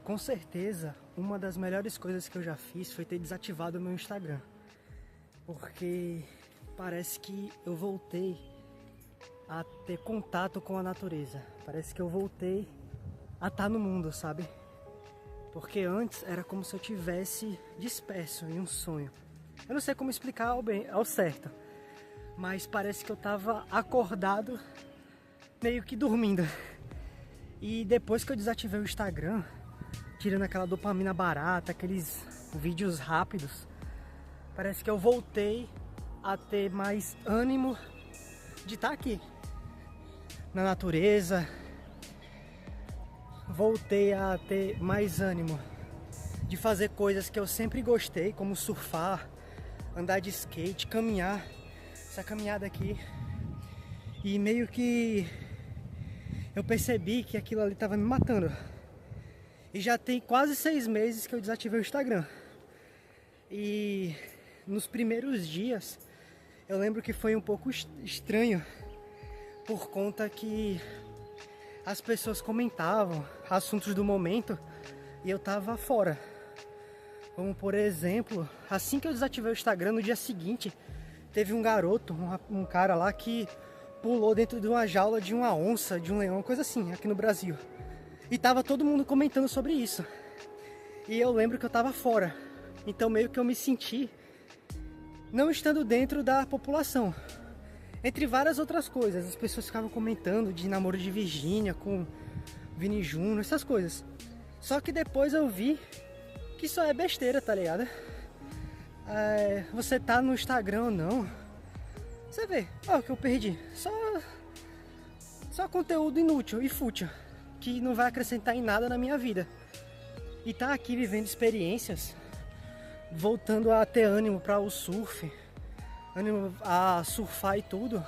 Com certeza, uma das melhores coisas que eu já fiz foi ter desativado o meu Instagram. Porque parece que eu voltei a ter contato com a natureza. Parece que eu voltei a estar no mundo, sabe? Porque antes era como se eu tivesse disperso em um sonho. Eu não sei como explicar ao certo, mas parece que eu estava acordado, meio que dormindo. E depois que eu desativei o Instagram, tirando aquela dopamina barata, aqueles vídeos rápidos, parece que eu voltei a ter mais ânimo de estar aqui na natureza. Voltei a ter mais ânimo de fazer coisas que eu sempre gostei, como surfar, andar de skate, caminhar, essa caminhada aqui. E meio que eu percebi que aquilo ali estava me matando. E já tem quase 6 meses que eu desativei o Instagram. E nos primeiros dias eu lembro que foi um pouco estranho, por conta que as pessoas comentavam assuntos do momento e eu tava fora. Como por exemplo, assim que eu desativei o Instagram, no dia seguinte teve um garoto, um cara lá que pulou dentro de uma jaula de uma onça, de um leão, coisa assim, aqui no Brasil. E tava todo mundo comentando sobre isso. E eu lembro que eu tava fora. Então meio que eu me senti não estando dentro da população. Entre várias outras coisas. As pessoas ficavam comentando de namoro de Virgínia com Vini Júnior, essas coisas. Só que depois eu vi que isso é besteira, tá ligado? Você tá no Instagram ou não, você vê, ó, o que eu perdi. Só conteúdo inútil e fútil, que não vai acrescentar em nada na minha vida. E tá aqui vivendo experiências, voltando a ter ânimo para o surf, ânimo a surfar e tudo.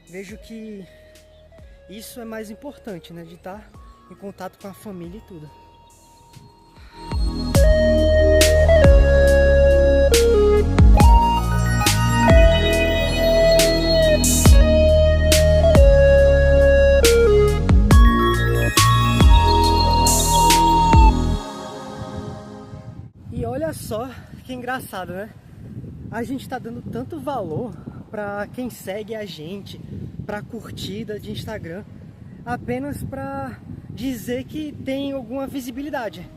Vejo que isso é mais importante, né? De estar em contato com a família e tudo. E olha só que engraçado, né? A gente tá dando tanto valor pra quem segue a gente, pra curtida de Instagram, apenas pra dizer que tem alguma visibilidade.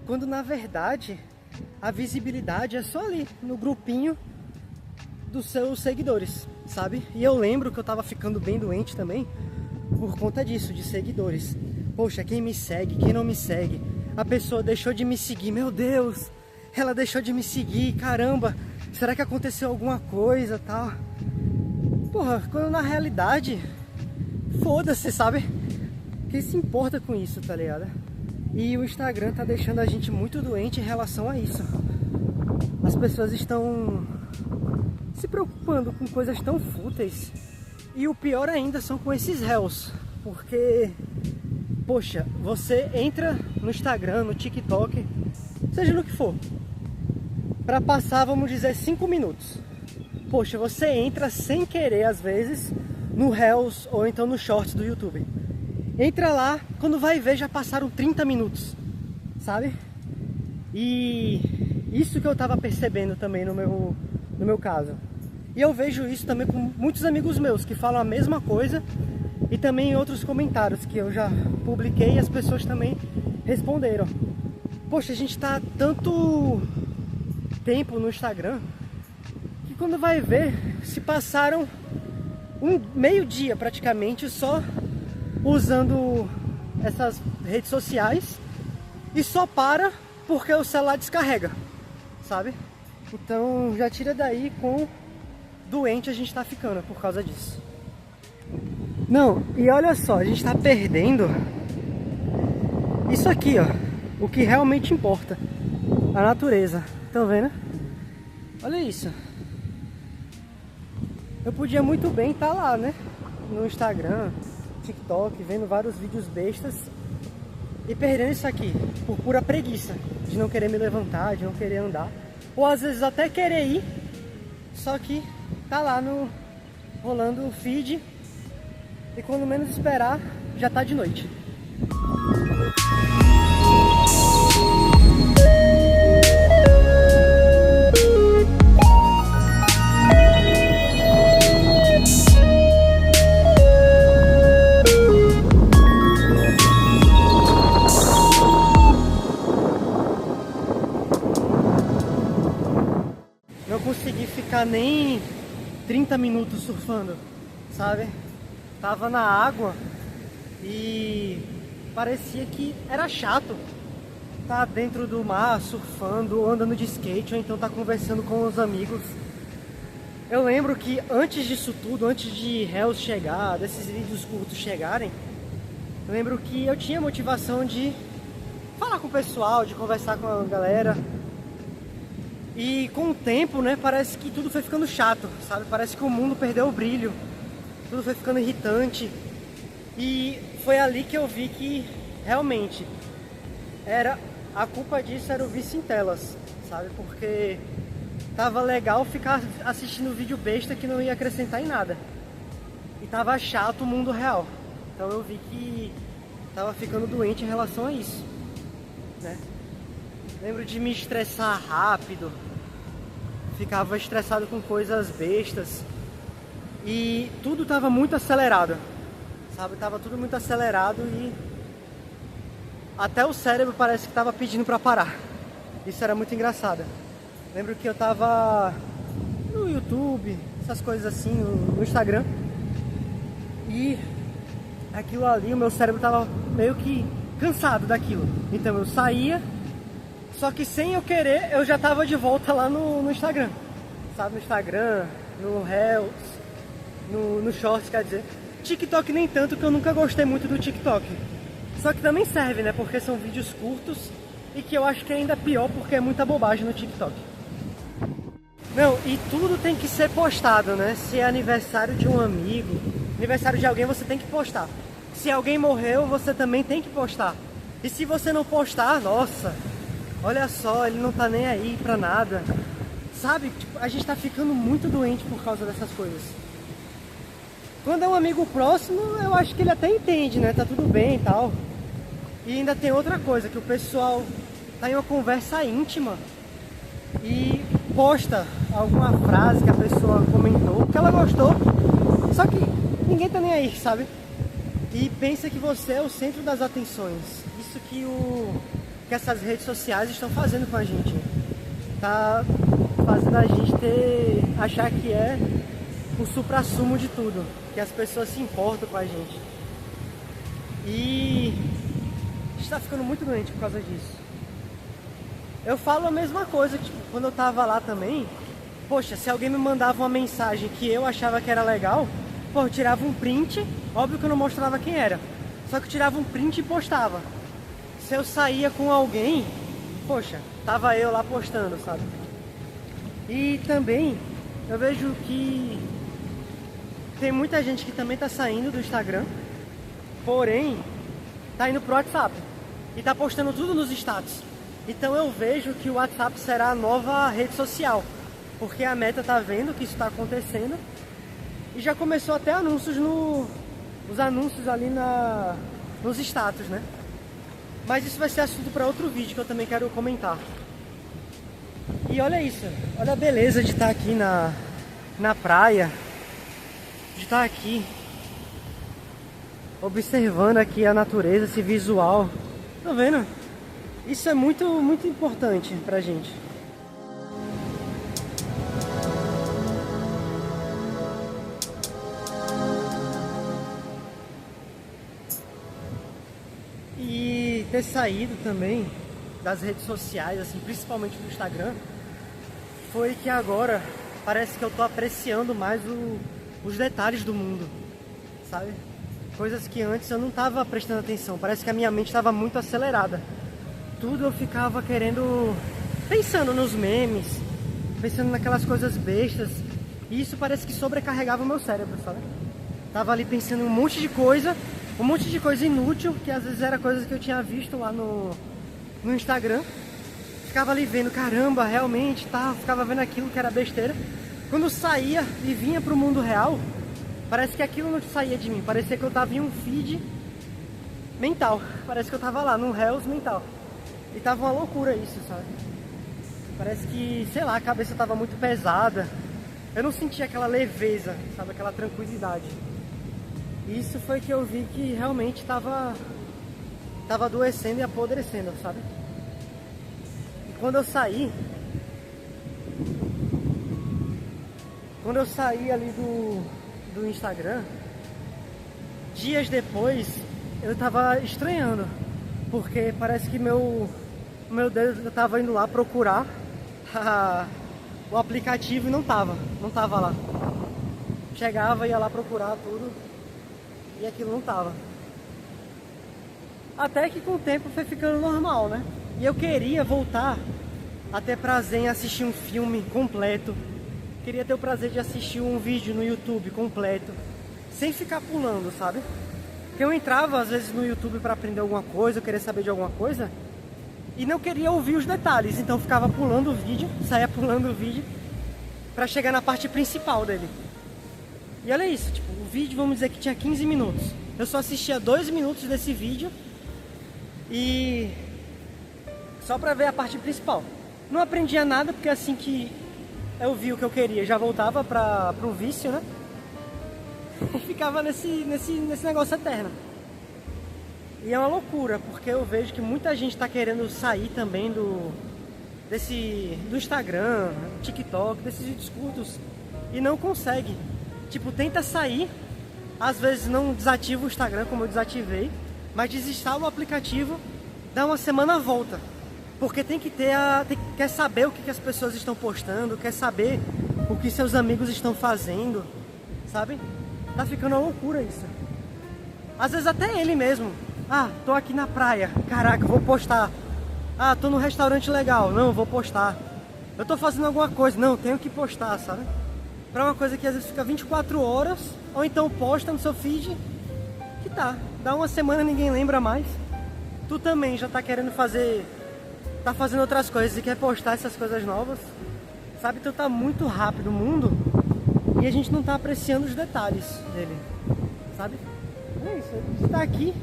Quando na verdade a visibilidade é só ali, no grupinho dos seus seguidores, sabe? E eu lembro que eu tava ficando bem doente também por conta disso, de seguidores. Poxa, quem me segue, quem não me segue? A pessoa deixou de me seguir, meu Deus! Ela deixou de me seguir, caramba, será que aconteceu alguma coisa, tal? Porra, quando na realidade, foda-se, sabe? Quem se importa com isso, tá ligado? E o Instagram tá deixando a gente muito doente em relação a isso. As pessoas estão se preocupando com coisas tão fúteis. E o pior ainda são com esses réus. Porque, poxa, você entra no Instagram, no TikTok, seja no que for, para passar, vamos dizer, 5 minutos. Poxa, você entra sem querer, às vezes, no Reels ou então no Shorts do YouTube. Entra lá, quando vai ver já passaram 30 minutos, sabe? E isso que eu tava percebendo também no meu caso. E eu vejo isso também com muitos amigos meus que falam a mesma coisa, e também em outros comentários que eu já publiquei e as pessoas também responderam. Poxa, a gente tá tanto tempo no Instagram que quando vai ver, se passaram meio dia praticamente só usando essas redes sociais e só para porque o celular descarrega, sabe? Então já tira daí quão doente a gente tá ficando por causa disso. Não, e olha só, a gente tá perdendo isso aqui, ó, o que realmente importa, a natureza. Estão vendo? Olha isso. Eu podia muito bem estar lá, né? No Instagram, TikTok, vendo vários vídeos bestas e perdendo isso aqui por pura preguiça, de não querer me levantar, de não querer andar, ou às vezes até querer ir, só que tá lá rolando o feed e quando menos esperar já tá de noite. ficar nem 30 minutos surfando, sabe? Tava na água e parecia que era chato tá dentro do mar, surfando, andando de skate, ou então tá conversando com os amigos. Eu lembro que antes disso tudo, antes de Reels chegar, desses vídeos curtos chegarem, eu lembro que eu tinha motivação de falar com o pessoal, de conversar com a galera. E com o tempo, né, parece que tudo foi ficando chato, sabe? Parece que o mundo perdeu o brilho, tudo foi ficando irritante. E foi ali que eu vi que realmente a culpa disso era o vício em telas, sabe? Porque tava legal ficar assistindo vídeo besta que não ia acrescentar em nada. E tava chato o mundo real. Então eu vi que tava ficando doente em relação a isso, né? Lembro de me estressar rápido, ficava estressado com coisas bestas e tudo tava muito acelerado, sabe? Tava tudo muito acelerado e até o cérebro parece que tava pedindo pra parar. Isso era muito engraçado. Lembro que eu tava no YouTube, essas coisas assim, no Instagram, e aquilo ali, o meu cérebro tava meio que cansado daquilo. Então eu saía, só que sem eu querer, eu já tava de volta lá no Instagram, sabe? No Instagram, no Reels, no Shorts, quer dizer. TikTok nem tanto, que eu nunca gostei muito do TikTok. Só que também serve, né? Porque são vídeos curtos e que eu acho que é ainda pior porque é muita bobagem no TikTok. Não, e tudo tem que ser postado, né? Se é aniversário de um amigo, aniversário de alguém, você tem que postar. Se alguém morreu, você também tem que postar. E se você não postar, nossa, olha só, ele não tá nem aí pra nada. Sabe, tipo, a gente tá ficando muito doente por causa dessas coisas. Quando é um amigo próximo, eu acho que ele até entende, né? Tá tudo bem e tal. E ainda tem outra coisa, que o pessoal tá em uma conversa íntima e posta alguma frase que a pessoa comentou, que ela gostou, só que ninguém tá nem aí, sabe? E pensa que você é o centro das atenções. Isso que essas redes sociais estão fazendo com a gente. Tá fazendo a gente achar que é o suprassumo de tudo, que as pessoas se importam com a gente. E a gente tá ficando muito doente por causa disso. Eu falo a mesma coisa, tipo, quando eu tava lá também, poxa, se alguém me mandava uma mensagem que eu achava que era legal, pô, eu tirava um print, óbvio que eu não mostrava quem era, só que eu tirava um print e postava. Se eu saía com alguém, poxa, tava eu lá postando, sabe? E também eu vejo que tem muita gente que também tá saindo do Instagram, porém tá indo pro WhatsApp e tá postando tudo nos status. Então eu vejo que o WhatsApp será a nova rede social, porque a Meta tá vendo que isso está acontecendo e já começou até anúncios os anúncios ali nos status, né? Mas isso vai ser assunto para outro vídeo que eu também quero comentar. E olha isso, olha a beleza de estar aqui na praia, de estar aqui observando aqui a natureza, esse visual. Tá vendo? Isso é muito, muito importante pra gente. E ter saído também das redes sociais, assim, principalmente do Instagram, foi que agora parece que eu tô apreciando mais os detalhes do mundo, sabe? Coisas que antes eu não tava prestando atenção. Parece que a minha mente estava muito acelerada. Tudo eu ficava pensando nos memes, pensando naquelas coisas bestas, e isso parece que sobrecarregava o meu cérebro, sabe? Tava ali pensando em um monte de coisa inútil, que às vezes era coisas que eu tinha visto lá no Instagram. Ficava ali vendo, caramba, realmente, tá? Ficava vendo aquilo que era besteira. Quando saía e vinha pro mundo real, parece que aquilo não saía de mim, parecia que eu tava em um feed mental, parece que eu tava lá num Reels mental. E tava uma loucura isso, sabe? Parece que, sei lá, a cabeça tava muito pesada. Eu não sentia aquela leveza, sabe? Aquela tranquilidade. E isso foi que eu vi que realmente tava adoecendo e apodrecendo, sabe? E quando eu saí, quando eu saí ali do Instagram, dias depois eu tava estranhando, porque parece que meu dedo, eu tava indo lá procurar o aplicativo e não tava lá. Chegava, ia lá procurar tudo e aquilo não tava. Até que com o tempo foi ficando normal, né? E eu queria voltar a ter prazer em assistir um filme completo. Queria ter o prazer de assistir um vídeo no YouTube completo, sem ficar pulando, sabe? Porque eu entrava às vezes no YouTube para aprender alguma coisa, eu queria saber de alguma coisa e não queria ouvir os detalhes, então eu ficava pulando o vídeo, saía pulando o vídeo para chegar na parte principal dele. E olha isso, tipo, o vídeo, vamos dizer que tinha 15 minutos. Eu só assistia 2 minutos desse vídeo e só pra ver a parte principal. Não aprendia nada, porque assim que eu vi o que eu queria, já voltava pro vício, né? E ficava nesse negócio eterno. E é uma loucura, porque eu vejo que muita gente tá querendo sair também do Instagram, TikTok, desses vídeos curtos e não consegue. Tipo, tenta sair, às vezes não desativa o Instagram como eu desativei, mas desinstala o aplicativo, dá uma semana, volta. Porque tem que ter quer saber o que as pessoas estão postando, quer saber o que seus amigos estão fazendo, sabe? Tá ficando uma loucura isso. Às vezes até ele mesmo. Ah, tô aqui na praia, caraca, vou postar. Ah, tô num restaurante legal, não, vou postar. Eu tô fazendo alguma coisa, não, tenho que postar, sabe? Pra uma coisa que às vezes fica 24 horas, ou então posta no seu feed, que dá uma semana ninguém lembra mais. Tu também já tá querendo tá fazendo outras coisas e quer postar essas coisas novas, sabe? Então tá muito rápido o mundo e a gente não tá apreciando os detalhes dele, sabe? É isso, a gente tá aqui,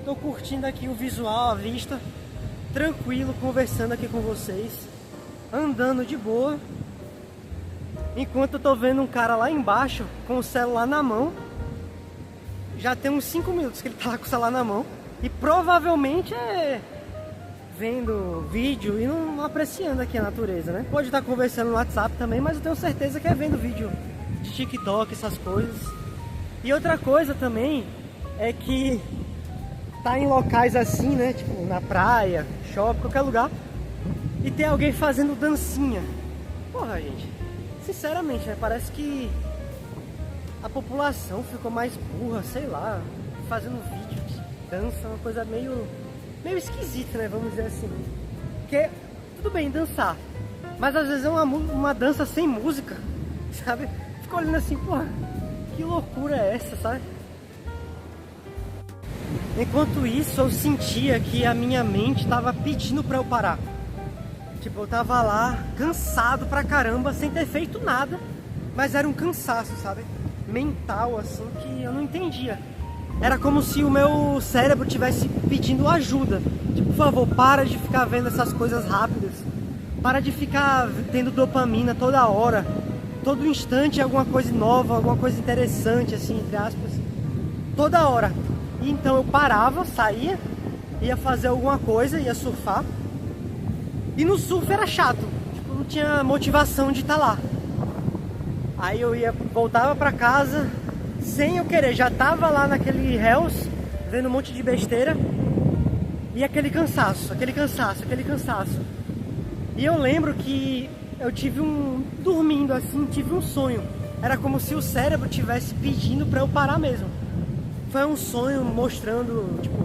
tô curtindo aqui o visual, a vista, tranquilo, conversando aqui com vocês, andando de boa. Enquanto eu tô vendo um cara lá embaixo com o celular na mão. Já tem uns 5 minutos que ele tá lá com o celular na mão. E provavelmente é vendo vídeo e não apreciando aqui a natureza, né? Pode estar conversando no WhatsApp também, mas eu tenho certeza que é vendo vídeo de TikTok, essas coisas. E outra coisa também é que tá em locais assim, né? Tipo na praia, shopping, qualquer lugar. E tem alguém fazendo dancinha. Porra, gente. Sinceramente, né? Parece que a população ficou mais burra, sei lá, fazendo vídeo de dança, uma coisa meio esquisita, né? Vamos dizer assim. Porque, tudo bem, dançar, mas às vezes é uma dança sem música, sabe? Fico olhando assim, porra, que loucura é essa, sabe? Enquanto isso, eu sentia que a minha mente tava pedindo pra eu parar. Tipo, eu tava lá, cansado pra caramba, sem ter feito nada, mas era um cansaço, sabe? Mental, assim, que eu não entendia. Era como se o meu cérebro tivesse pedindo ajuda. Tipo, por favor, para de ficar vendo essas coisas rápidas. Para de ficar tendo dopamina toda hora. Todo instante alguma coisa nova, alguma coisa interessante, assim, entre aspas. Toda hora. E então eu parava, saía, ia fazer alguma coisa, ia surfar. E no surf era chato, tipo, não tinha motivação de estar lá. Aí eu voltava pra casa sem eu querer, já tava lá naquele Hells, vendo um monte de besteira. E aquele cansaço. E eu lembro que eu tive dormindo assim, tive um sonho. Era como se o cérebro tivesse pedindo pra eu parar mesmo. Foi um sonho mostrando, tipo,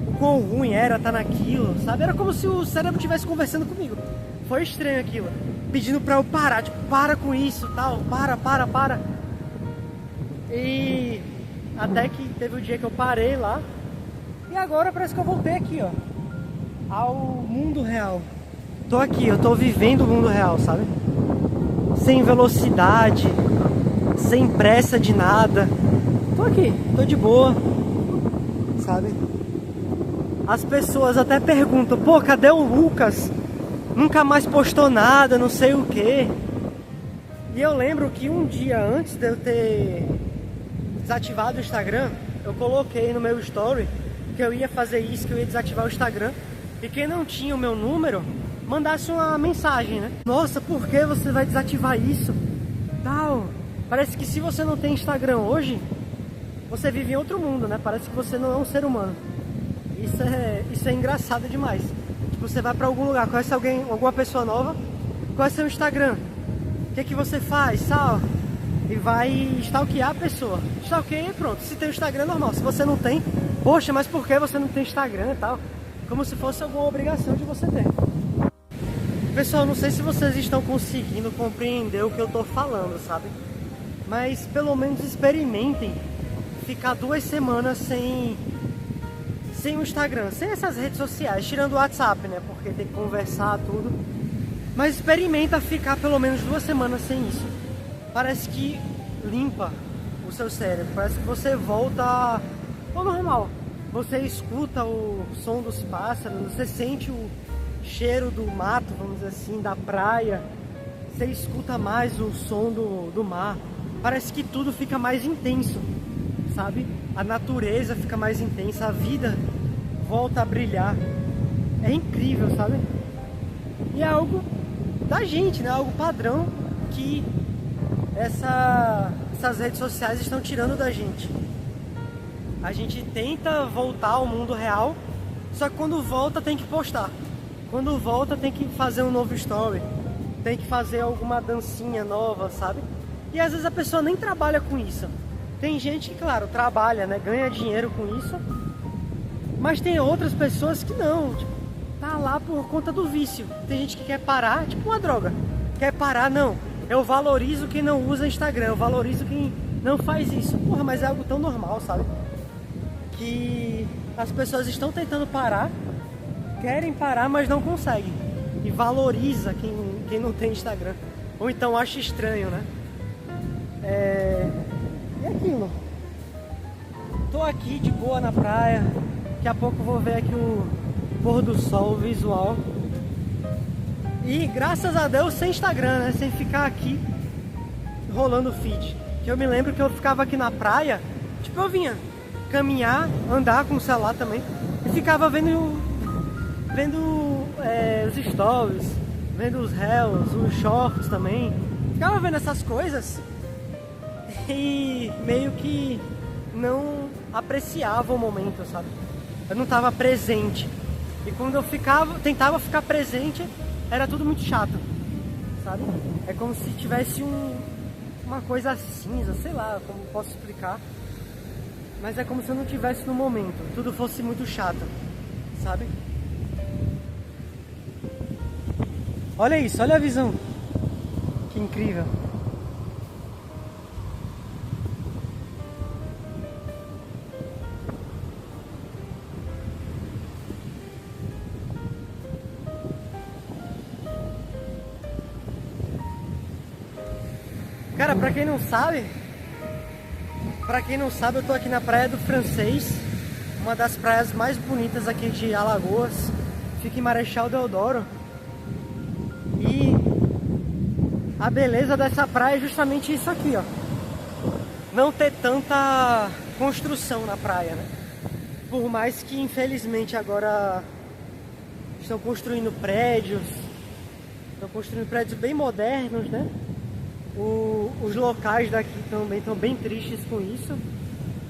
o quão ruim era estar naquilo, sabe? Era como se o cérebro estivesse conversando comigo. Foi estranho aquilo, pedindo pra eu parar, tipo, para com isso, tal, para. E até que teve um dia que eu parei lá. E agora parece que eu voltei aqui, ó, ao mundo real. Tô aqui, eu tô vivendo o mundo real, sabe? Sem velocidade, sem pressa de nada. Tô aqui, tô de boa, sabe? As pessoas até perguntam, pô, cadê o Lucas? Nunca mais postou nada, não sei o que. E eu lembro que um dia antes de eu ter desativado o Instagram, eu coloquei no meu story que eu ia fazer isso, que eu ia desativar o Instagram. E quem não tinha o meu número, mandasse uma mensagem, né? Nossa, por que você vai desativar isso? Tal. Parece que se você não tem Instagram hoje, você vive em outro mundo, né? Parece que você não é um ser humano. Isso é engraçado demais. Tipo, você vai pra algum lugar, conhece alguém, alguma pessoa nova, conhece seu Instagram. O que você faz, tal? E vai stalkear a pessoa. Stalkeia e pronto. Se tem o Instagram, normal. Se você não tem, poxa, mas por que você não tem Instagram e tal? Como se fosse alguma obrigação de você ter. Pessoal, não sei se vocês estão conseguindo compreender o que eu tô falando, sabe? Mas pelo menos experimentem ficar 2 semanas sem o Instagram, sem essas redes sociais, tirando o WhatsApp, né? Porque tem que conversar, tudo. Mas experimenta ficar pelo menos 2 semanas sem isso. Parece que limpa o seu cérebro, parece que você volta ao normal. Você escuta o som dos pássaros, você sente o cheiro do mato, vamos dizer assim, da praia. Você escuta mais o som do mar. Parece que tudo fica mais intenso, sabe? A natureza fica mais intensa, a vida volta a brilhar. É incrível, sabe? E é algo da gente, né? Algo padrão que essas redes sociais estão tirando da gente. A gente tenta voltar ao mundo real, só que quando volta tem que postar. Quando volta tem que fazer um novo story, tem que fazer alguma dancinha nova, sabe? E às vezes a pessoa nem trabalha com isso. Tem gente que, claro, trabalha, né? Ganha dinheiro com isso. Mas tem outras pessoas que não, tipo, tá lá por conta do vício. Tem gente que quer parar, tipo uma droga. Quer parar, não. Eu valorizo quem não usa Instagram, eu valorizo quem não faz isso. Porra, mas é algo tão normal, sabe? Que as pessoas estão tentando parar, querem parar, mas não conseguem. E valoriza quem não tem Instagram. Ou então acha estranho, né? E aquilo. Tô aqui de boa na praia. Daqui a pouco vou ver aqui o pôr do sol, o visual. E graças a Deus sem Instagram, né? Sem ficar aqui rolando feed. Que eu me lembro que eu ficava aqui na praia, tipo, eu vinha caminhar, andar com o celular também, e ficava vendo os stories, vendo os reels, os shorts também. Ficava vendo essas coisas e meio que não apreciava o momento, sabe? Eu não estava presente. E quando eu tentava ficar presente, era tudo muito chato, sabe? É como se tivesse uma coisa cinza, sei lá como posso explicar. Mas é como se eu não tivesse no momento, tudo fosse muito chato, sabe? Olha isso, olha a visão. Que incrível. Cara, pra quem não sabe, eu tô aqui na Praia do Francês, uma das praias mais bonitas aqui de Alagoas, fica em Marechal Deodoro. E a beleza dessa praia é justamente isso aqui, ó. Não ter tanta construção na praia, né? Por mais que, infelizmente, agora estão construindo prédios bem modernos, né? Os locais daqui também estão bem tristes com isso,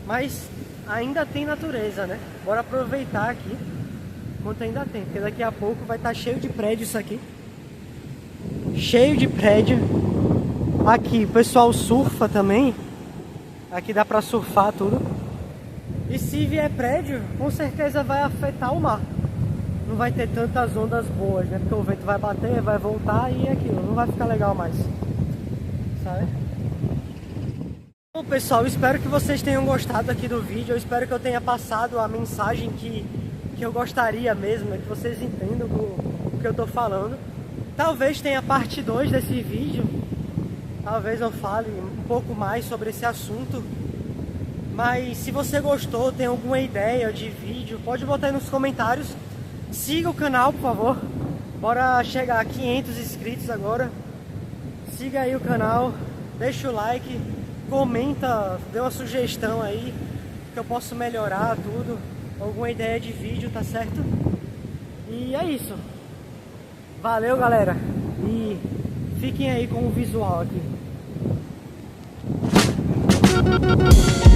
mas ainda tem natureza, né? Bora aproveitar aqui enquanto ainda tem, porque daqui a pouco vai estar cheio de prédio isso aqui. Cheio de prédio. Aqui o pessoal surfa também. Aqui dá pra surfar tudo. E se vier prédio, com certeza vai afetar o mar. Não vai ter tantas ondas boas, né? Porque o vento vai bater, vai voltar e aquilo não vai ficar legal mais, sabe? Bom, pessoal, espero que vocês tenham gostado aqui do vídeo. Eu espero que eu tenha passado a mensagem que eu gostaria mesmo, que vocês entendam o que eu tô falando. Talvez tenha parte 2 desse vídeo. Talvez eu fale um pouco mais sobre esse assunto. Mas se você gostou, tem alguma ideia de vídeo, pode botar aí nos comentários. Siga o canal, por favor. Bora chegar a 500 inscritos agora. Siga aí o canal, deixa o like, comenta, dê uma sugestão aí que eu posso melhorar tudo, alguma ideia de vídeo, tá certo? E é isso. Valeu, galera. E fiquem aí com o visual aqui. Tchau!